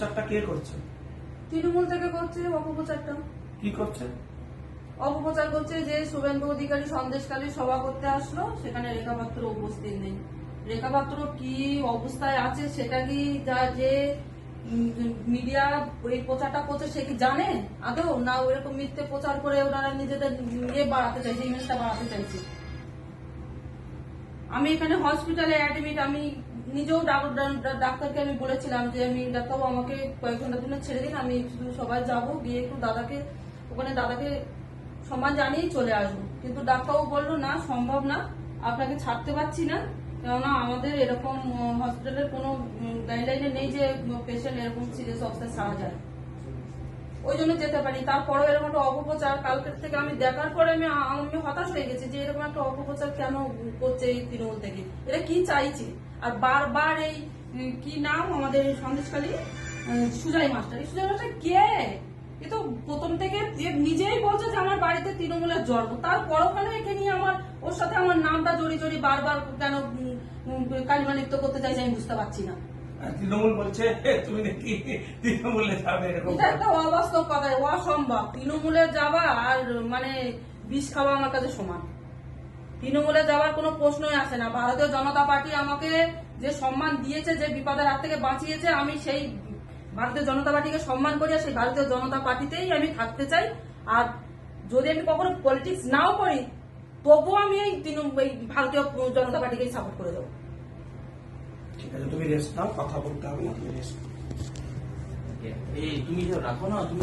অপপ্রচারটা কে করছে? তৃণমূল থেকে করছে অপপ্রচারটা। কি করছে? অপপ্রচার করছে যে শুভেন্দু অধিকারী সন্দেশখালী সভা করতে আসলো, সেখানে রেখা পাত্র উপস্থিত নেই। রেখা পাত্র কি অবস্থায় আছে সেটা কি যে মিডিয়া এই প্রচারটা করছে সে কি জানে আদৌ? না ওইরকম মিথ্যে প্রচার করে ওনারা নিজেদের বাড়াতে চাইছে, ইমেজটা বাড়াতে চাইছে। আমি এখানে হসপিটালে অ্যাডমিট, আমি নিজেও ডাক্তারকে আমি বলেছিলাম যে আমি ডাক্তারবাবু আমাকে কয়েক ঘন্টার জন্য ছেড়ে দিন, আমি শুধু সবাই যাবো, গিয়ে একটু ওখানে দাদাকে সম্মান জানিয়েই চলে আসবো। কিন্তু ডাক্তারবাবু বললো না, সম্ভব না, আপনাকে ছাড়তে পারছি না, কেননা আমাদের এরকম হসপিটালের কোনো গাইডলাইনে নেই যে পেশেন্ট এরকম সিরিয়াস অবস্থায় ছাড়া যায়, ওই জন্য যেতে পারি। তারপরেও এরকম একটা অপপ্রচার কালকের থেকে আমি দেখার পরে আমি হতাশ হয়ে গেছি যে এরকম একটা অপপ্রচার কেন করছে এই তৃণমূল থেকে, এরা কি চাইছে। আর বারবার এই কি নাম আমাদের সন্দেশখালী সুজয় মাস্টার, এই সুজয় মাস্টার কে? এ তো প্রথম থেকে নিজেই বলছে যে আমার বাড়িতে তৃণমূলের জন্ম, তারপরও কেন একে নিয়ে ওর সাথে আমার নামটা জড়িয়ে বারবার কেন কালিমা লিপ্ত করতে চাইছে আমি বুঝতে পারছি না। তৃণমূল বলছে তুমি নাকি তৃণমূলে যাবে, এরকম এটা একটা অবাস্তব কথা, অসম্ভব। তৃণমূলে যাওয়া আর বিষ খাওয়া আমার কাছে সমান। তৃণমূলে যাওয়ার কোনো প্রশ্নই আসে না। ভারতীয় জনতা পার্টি আমাকে যে সম্মান দিয়েছে, যে বিপদের হাত থেকে বাঁচিয়েছে, আমি সেই ভারতীয় জনতা পার্টিকে সম্মান করি, আর সেই ভারতীয় জনতা পার্টিতেই আমি থাকতে চাই। আর যদি আমি কখনো পলিটিক্স নাও করি তবুও আমি এই ভারতীয় জনতা পার্টিকেই সাপোর্ট করে দেবো। ঠিক আছে, তুমি রেস্ট নাও, কথা বলতে হবে না, তুমি রেস্ট। এই তুমি রাখো না, তুমি